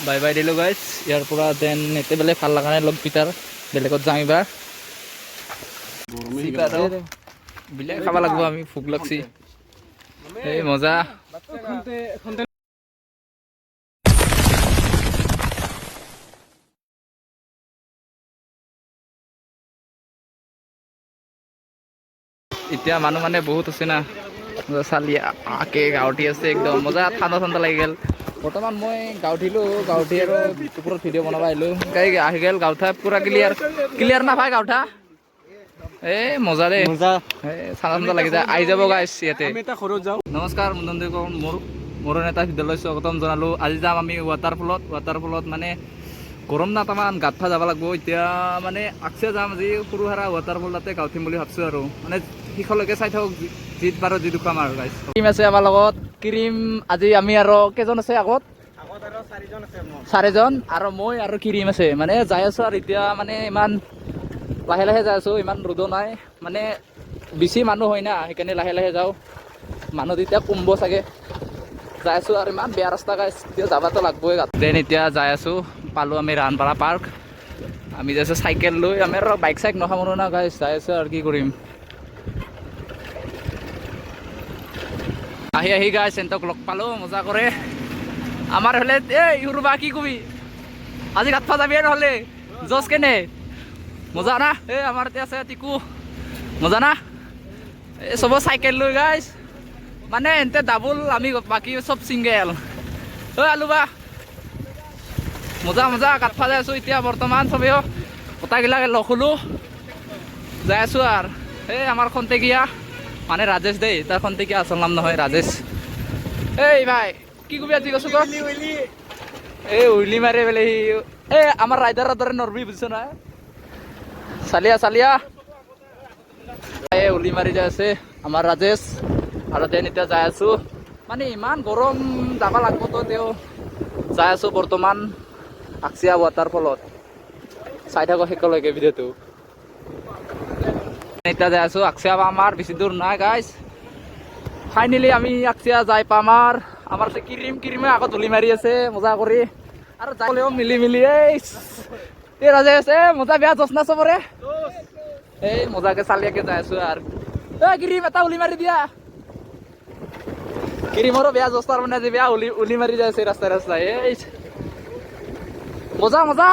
Bye bye দিলোঁ guys. ইয়াৰ পৰা then এতিয়া বেলেগ ভাল লগা নাই লগ পিটাৰ, বেলেগত যাম এইবাৰ। বিলাই খাব লাগিব, আমি ভোক লাগছি। এই মজা। এতিয়া মানুহ মানে বহুত আছে না, চালি আকে গাঁৱতী আছে একদম মজা, ঠাণ্ডা ঠাণ্ডা লাগি গ'ল। বৰ্তমান মই গাঁৱঠিলোঁ, গাঁৱঠি আৰু ওপৰত ভিডিঅ' বনাব আহিলোঁ। গাই আহি গ'ল গাঁৱঠা পূৰা ক্লিয়াৰ, ক্লিয়াৰ না ভাই গাঁৱঠা? এই মজা দেই, ঠাণ্ডা ঠাণ্ডা লাগি যায়। আহি যাব গাইছ ইয়াতে। নমস্কাৰ, মুন্দন মোৰ এটা বিদ্যালয় স্বাগতম জনালোঁ। আজি যাম আমি ৱাটাৰফলত মানে গৰম না তামান গাঁত ফা যাব লাগিব। এতিয়া মানে আকছে যাম আজি সৰু সাৰা ৱাটাৰফল, তাতে গাঁঠিম বুলি ভাবছোঁ আৰু মানে শেষলৈকে চাই থাকক, জিত পাৰোঁ যি দুখাম আৰু গাইছ। ক্ৰীম আছে আমাৰ লগত, ক্ৰীম আজি আমি আৰু কেইজন আছে আগত? 4জন আৰু মই আৰু ক্ৰীম আছে। মানে যাই আছোঁ আৰু এতিয়া মানে ইমান লাহে লাহে যাই আছোঁ, ইমান ৰ'দো নাই, মানে বেছি মানুহ হয় না, সেইকাৰণে লাহে লাহে যাওঁ। মানুহ তেতিয়া কমিব চাগে। যাই আছোঁ আৰু ইমান বেয়া ৰাস্তা গাইছ, এতিয়া যাবাতো লাগবই। দেন এতিয়া যাই আছোঁ, পালোঁ আমি ৰাণপাৰা পাৰ্ক। আমি যাই আছোঁ চাইকেল লৈ, আমি আৰু বাইক চাইক নসামৰো না গাইছ, যাই আছোঁ আৰু কি কৰিম। আহি গাইছ এন্তক লগ পালোঁ, মজা কৰে আমাৰ হ'লে। এই ইউৰোবা কি কবি, আজি গাঁত ফা যাবি নহ'লে জচ কেনে মজা না? এই আমাৰ এতিয়া আছে টিকু, মজা না? এই চব চাইকেল লৈ গাইছ, মানে এনতে ডাবুল, আমি বাকী চব চিংগেল। ঐ আলুবা মজা মজা গাঁত ফা যাই আছোঁ এতিয়া বৰ্তমান। চবেও গোটাইগিলাকে লগ হ'লোঁ, যাই আছোঁ আৰু। এই আমাৰ খন্তেকীয়া মানে ৰাজেশ দেই, তাৰ খন্তেকীয়া আচল নাম নহয়, ৰাজেশ। এই ভাই কি কবি আজি কৈছোঁ তই? এই উইলি মাৰে বোলে সি। এই আমাৰ ৰাইডাৰৰ দৰে নৰবি, বুজিছ না? চালিয়া এই উলি মাৰি যাই আছে আমাৰ ৰাজেশ। আৰু দেন এতিয়া যাই আছোঁ, মানে ইমান গৰম যাব লাগিবতো, তেওঁ যাই আছোঁ বৰ্তমান আকচিয়া ৱাটাৰফলত। চাই থাকোঁ শেষলৈকে ভিডিঅ'টো। এতিয়া যাই আছোঁ আকচিয়া, আমাৰ বেছি দূৰ নাই গাইছ। ফাইনেলি আমি আকচিয়া যাই পাম। আমাৰ ক্ৰীমে আগত উলি মাৰি আছে মজা কৰি, আৰু যালেও মিলি এই ৰাজেশ মজা বেয়া জচ না চবৰে। এই মজাকে চালিয়াকে যাই আছোঁ আৰু। এই ক্ৰীম এটা উলি মাৰি দিয়া। ক্ৰীমৰো বেয়া জচ, তাৰ মানে আজি বেয়া উলি মাৰি যাই আছে ৰাস্তাই। এই মজা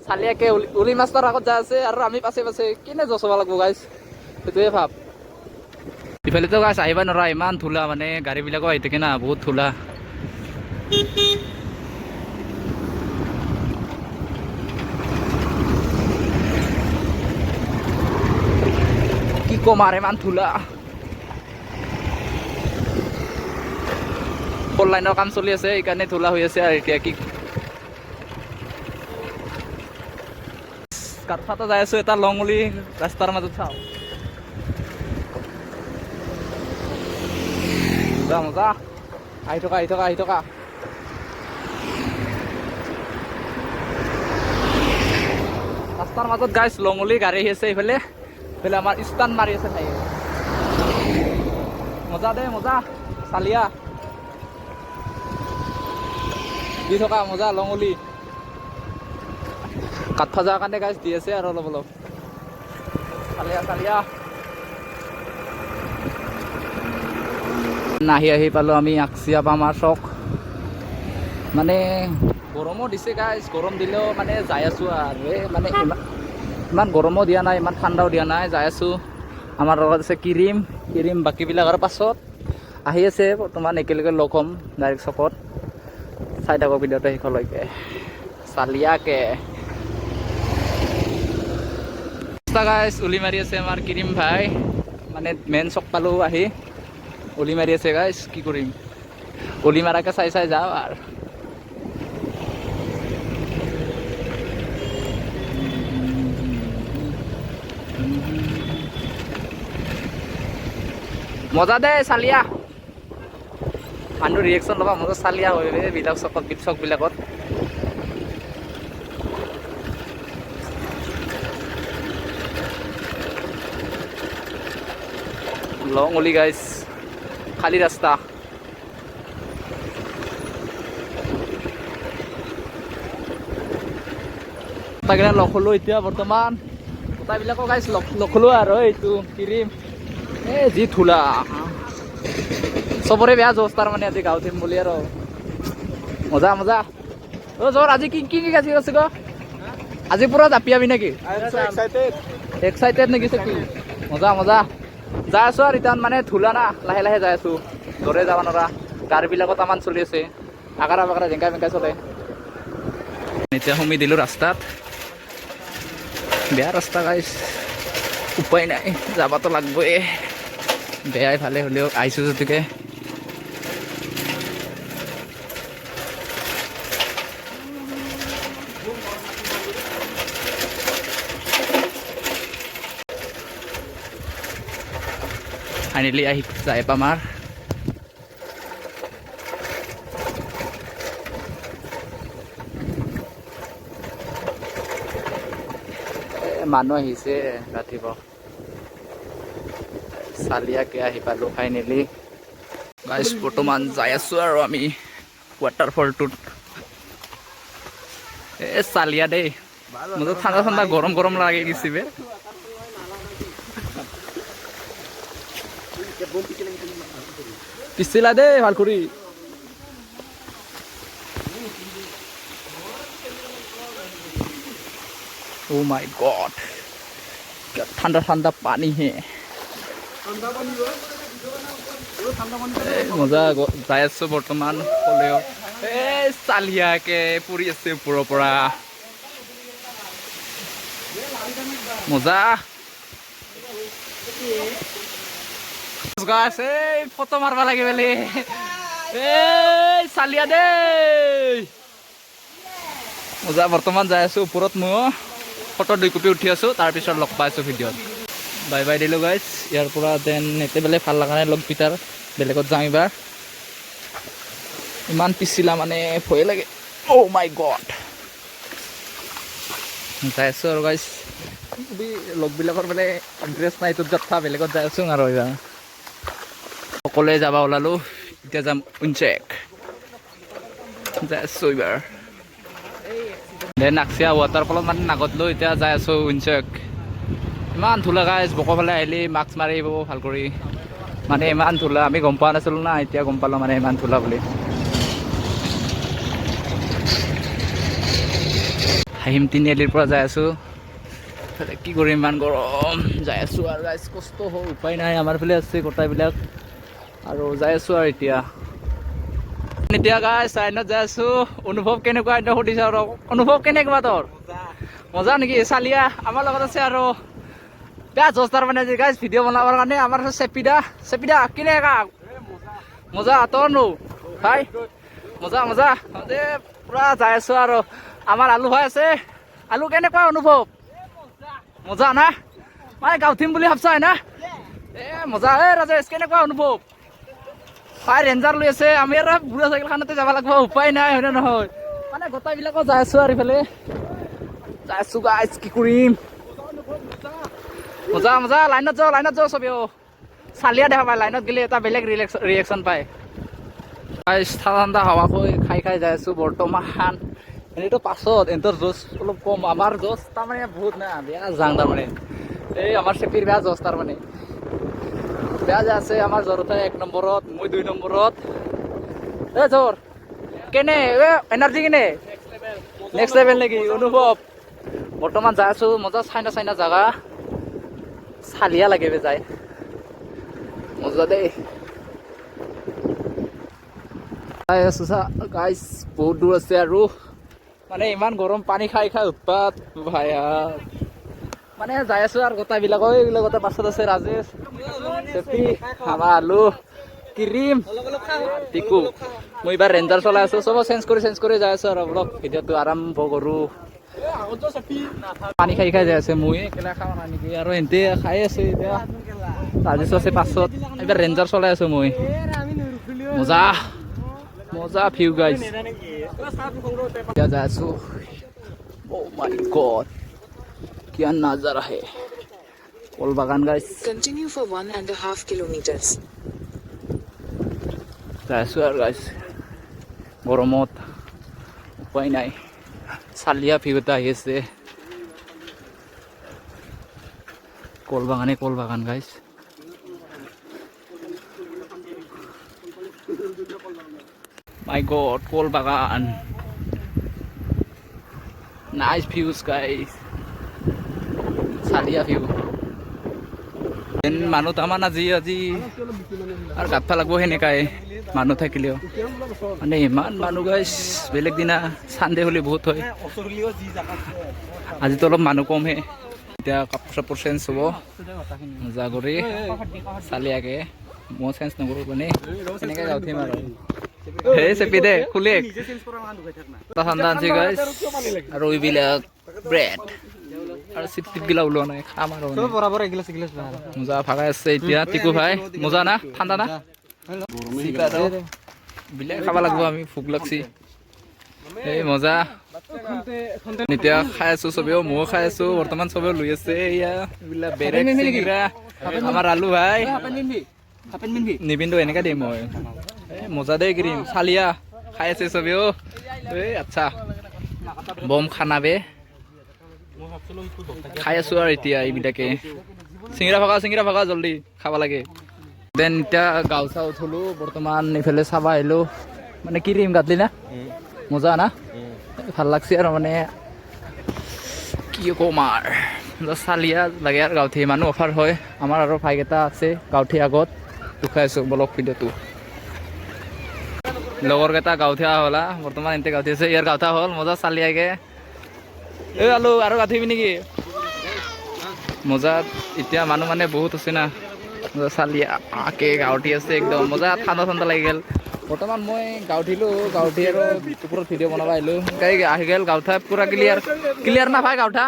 চালিয়াকে উলি মাষ্টাৰ আগত যাই আছে আৰু আমি পাছে কেনে জচ হ'ব লাগিব গাইছ, সেইটোৱে ভাব। ইফালেতো গাইছ আহিব নোৱাৰা, ইমান ধূলা, মানে গাড়ীবিলাকো আহি থাকে না, বহুত ধূলা। কি কম আৰু ইমান ধূলা। 4 লাইনৰ কাম চলি আছে, সেইকাৰণে ধূলা হৈ আছে। আৰু এতিয়া কি কাঠফাটা যাই আছোঁ, এটা লংলি ৰাস্তাৰ মাজত চাওঁ। মজা আহি থকা ৰাস্তাৰ মাজত গাইছ লংলি গাড়ী আহি আছে। এইফালে আমাৰ ষ্টান মাৰি আছে ভাই, মজা দে মজা। চালিয়া দি থকা মজা লংলি কাঠ ফাজাৰ কাৰণে গাইছ দি আছে আৰু অলপ চালিয়া। আহি পালোঁ আমি আকচিয়া পামাৰ চক। মানে গৰমো দিছে গাইছ, গৰম দিলেও মানে যাই আছোঁ আৰু। মানে ইমান গৰমো দিয়া নাই, ইমান ঠাণ্ডাও দিয়া নাই, যাই আছোঁ। আমাৰ লগত আছে ক্ৰীম বাকীবিলাক আৰু পাছত আহি আছে। বৰ্তমান একেলগে লগ হ'ম ডাইৰেক্ট চকত। চাই থাকক ভিডিঅ'টো শেষলৈকে চালিয়াকে। গাইছ উলি মাৰি আছে আমাৰ ক্ৰীম ভাই, মানে মেইন চক পালোঁ আহি, উলি মাৰি আছে গাইছ। কি কৰিম, উলি মাৰাকে চাই যাওঁ আৰু। মজা দে চালিয়া, মানুহ ৰিয়েকশ্যন ল'বা মজা। চালিয়া হৈ বিলাক চকত, চকবিলাকত লং উলি গাইছ, খালী ৰাস্তা। গোটাকেইটা লগ হ'লোঁ এতিয়া বৰ্তমান গোটাবিলাকক গাইছ লগ হ'লোঁ আৰু এইটো ক্ৰীম এই যি ধূলা চবৰে বেয়া জোচ তাৰ মানে আজি গাঁও উঠিম বুলি আৰু মজা মজা অ' জোৰ আজি কি কি গাজি আছে গ আজি পুৰা জাপিয়াবি নেকি এক্সাইটেড নেকি কি মজা মজা যাই আছোঁ আৰু এতিয়া মানে ধূলা না লাহে লাহে যাই আছোঁ জোৰে যাব নোৱাৰা গাড়ীবিলাকত আমান চলি আছে আগাৰা বাগাৰা জেংকাই বেংকাই চলে এতিয়া সুমি দিলোঁ ৰাস্তাত বেয়া ৰাস্তা গাইছ উপায় নাই যাবাতো লাগবই বেয়াই ভালে হ'লেও আহিছোঁ যদিকে ফাইনেলি আহি যাই পাম আৰু মানুহ আহিছে ৰাতিপুৱা চালিয়াকে আহি পালোঁ ফাইনেলি গাইছ বৰ্তমান যাই আছোঁ আৰু আমি ৱাটাৰফলটোত এই চালিয়া দেই মোৰ ঠাণ্ডা ঠাণ্ডা গৰম গৰম লাগি গৈছে বে পিছিলা দেই ভাল কৰি Oh my god क्या ठंडा ठंडा पानी है মজা যাই আছোঁ বৰ্তমান হ'লেও এই চালিয়াকে পৰি আছে ওপৰৰ পৰা মজা এই ফটো মাৰবা লাগে বোলে এই চালিয়া দেই মজা বৰ্তমান যাই আছোঁ ওপৰত মই ফটো 2 কপি উঠি আছোঁ তাৰপিছত লগ পাইছোঁ ভিডিঅ'ত বাই বাই দিলোঁ গাইছ ইয়াৰ পৰা দেন এতে বেলেগ ভাল লগা নাই লগ পিটাৰ বেলেগত যাম এইবাৰ ইমান পিছিলা মানে ভয়ে লাগে অ' মাই গড যাই আছোঁ আৰু গাইছ লগবিলাকৰ মানে এড্ৰেছ নাই তোৰ কথা বেলেগত যাই আছোঁ আৰু এইবাৰ সকলোৱে যাবা ওলালোঁ এতিয়া যাম উইনচেক যাই আছোঁ এইবাৰ দেন আকচিয়া ৱাটাৰফলত মানে নাগত লৈ এতিয়া যাই আছোঁ উইনচেক ইমান ধূলা গাইছ বকোফালে আহিলে মাস্ক মাৰিব ভাল কৰি মানে ইমান ধূলা আমি গম পোৱা নাছিলোঁ না এতিয়া গম পালোঁ মানে ইমান ধূলা বুলি হাহিম তিনিআলিৰ পৰা যাই আছোঁ কি কৰিম ইমান গৰম যাই আছোঁ আৰু গাইছ কষ্ট হ'ল উপায় নাই আমাৰ ফালে আছে গোটাইবিলাক আৰু যাই আছোঁ আৰু এতিয়া গাইছ চাইনত যাই আছোঁ অনুভৱ কেনেকুৱা এতিয়া সুধিছা আৰু অনুভৱ কেনেকুৱা তোৰ মজা নেকি চালিয়া আমাৰ লগত আছে আৰু বেয়া জোচ তাৰ মানে আজি গাইছ ভিডিঅ' বনাবৰ কাৰণে আমাৰ আছে চেপিদা কেনেকুৱা মজা তোৰ নো ভাই মজা মজা পুৰা যাই আছোঁ আৰু আমাৰ আলু ভাই আছে আলু কেনেকুৱা অনুভৱ মজা না মানে গাঁও উঠিম বুলি ভাবছা না মজা ৰাজেশ কেনেকুৱা অনুভৱ ভাই ৰেঞ্জাৰ লৈ আছে আমি আৰু বুঢ়া চাইকেলখনতে যাব লাগিব উপায় নাই হয়নে নহয় মানে গোটাইবিলাকো যাই আছোঁ আৰু ইফালে যাই আছোঁ গাইছ কি কৰিম মজা মজা লাইনত যাওঁ চবেও চালিয়া দেখা পায় লাইনত গ'লে এটা বেলেগ ৰিয়েকশ্যন পায় গাইছ ঠাণ্ডা হাৱা খাই যাই আছোঁ বৰ্তমান এনেইতো পাছত এহঁতৰ জোচ অলপ কম আমাৰ জোচ তাৰমানে বহুত না বেয়া যাং তাৰমানে এই আমাৰ চেপিৰ বেয়া জোচ তাৰমানে বেয়া যে আছে আমাৰ জ্বৰ উঠে 1 নম্বৰত মই 2 নম্বৰত জ্বৰ কেনে এনাৰ্জি কেনে নেক্সট লেভেল নেকি অনুভৱ বৰ্তমান যাই আছোঁ মজা চাইনা জাগা চালিয়া লাগে যাই মজা দেই যাই আছোঁ গাইছ বহুত দূৰ আছে আৰু মানে ইমান গৰম পানী খাই উৎপাত ভাই মানে যাই আছোঁ আৰু গোটাইবিলাক এইবিলাক গোটাই পাছত আছে ৰাজেশ চেপি আমাৰ আলু ক্ৰীম টিকু মই এইবাৰ ৰেঞ্জাৰ চলাই আছোঁ চব চেঞ্জ কৰি যাই আছোঁ আৰু অলপ ভিডিঅ'টো আৰম্ভ কৰোঁ পানী খাই যাই আছে মই একেলা খাওঁ না নেকি আৰু এনতে খাই আছে এতিয়া ৰাজেশ আছে পাছত এইবাৰ ৰেঞ্জাৰ চলাই আছোঁ মই মজা ভিউ গাইছ এতিয়া যাই আছোঁ Oh my god क्या नजारा है कल बागान गाइस Continue for 1.5 kilometers. যাইছোঁ আৰু গাইছ গৰমত উপায় নাই চালিয়া ভিউ এটা আহি আছে কল বাগানে কল বাগান গাইস মাই গড কল বাগান নাইস ভিউজ গাইস চালিয়া ভিউ মানুহ তামান আজি আৰু গাঁতফা লাগব সেনেকাই মানুহ থাকিলেও মানে ইমান মানুহ গাইছ বেলেগ দিনা চানডে হ'লে বহুত হয় আজিতো অলপ মানুহ কমহে এতিয়া কাপোৰ চাপোৰ চেঞ্জ হ'ব মজা কৰি চালিয়াকে মই চেঞ্জ নকৰোঁ মানে সেনেকৈ যাওঁ উঠিম আৰু সেই চেপি দে খুলি ঠাণ্ডা আনছি গাইছ আৰু এইবিলাক ব্ৰেড আৰু চিপ টিপবিলাক ওলোৱা নাই খাম আৰু মজা ভাগাই আছে এতিয়া টিকু ভাই মজা না ঠাণ্ডা না বিলাক খাব লাগিব আমি ভোক লাগছি এই মজা এতিয়া খাই আছো চবেও ময়ো খাই আছো বৰ্তমান চবেও লৈ আছে এয়া এইবিলাক বেৰেক চিঙিৰা আমাৰ আলু ভাই নিপিন্ধো এনেকৈ দিম মই এই মজা দেই ক্ৰীম চালিয়া খাই আছে চবেও এই আচ্ছা বম খানা বে খাই আছো আৰু এতিয়া এইবিলাকে চিঙিৰা ভগা জল্দি খাব লাগে দেন এতিয়া গাঁও চাও উঠলো বৰ্তমান এইফালে চাব আহিলো মানে ক্ৰীম কাটলি না মজা না ভাল লাগছে আৰু মানে কি ক'ম আৰু চালিয়া লাগে আৰু গাঁৱঠি মানুহ অফাৰ হয় আমাৰ আৰু ভাইকেইটা আছে গাঁৱঠি আগত দুখাই আছো ব্লগ ভিডিঅ'টো লগৰ কেইটা গাঁৱঠীয়া হ'লা বৰ্তমান এতে গাঁৱঠি আছে ইয়াৰ গাঁৱঠা হ'ল মজা চালিয়াকে এই আলু আৰু গাঁঠিবি নেকি মজা এতিয়া মানুহ মানে বহুত আছে না মজা চালিয়া আকে গাঁৱঠি আছে একদম মজা ঠাণ্ডা লাগি গ'ল বৰ্তমান মই গাঁৱঠিলোঁ গাঁৱঠি আৰু ওপৰত ভিডিঅ' বনাব আহিলোঁ সেনেকৈ আহি গ'ল গাঁৱঠা পূৰা ক্লিয়াৰ না ভাই গাঁৱঠা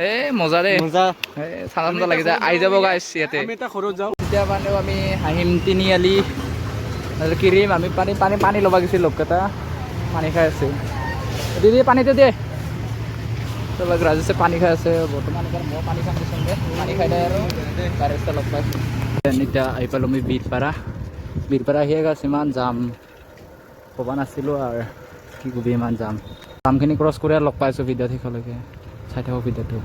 এই মজা দেই এই ঠাণ্ডা লাগি যায় আহি যাব গাইছ ইয়াতে এতিয়া মানেও আমি আহিম তিনিআলি কিৰিম আমি পানী ল'ব গৈছোঁ লগকেইটা পানী খাই আছে দিদি পানীটো দিয়ে চব ৰাজেশে পানী খাই আছে বৰ্তমান এবাৰ মই পানী খাম দিছোঁ পানী খাই দিয়ে আৰু গাড়ীটা লগ পাই এতিয়া আহি পালোঁ আমি বীৰপাৰা আহিয়ে গাছ ইমান যাম ক'ব নাছিলোঁ আৰু কি কবি ইমান যামখিনি ক্ৰছ কৰি লগ পাইছোঁ ভিডিঅ'ত শেষলৈকে চাই থাকোঁ ভিডিঅ'টো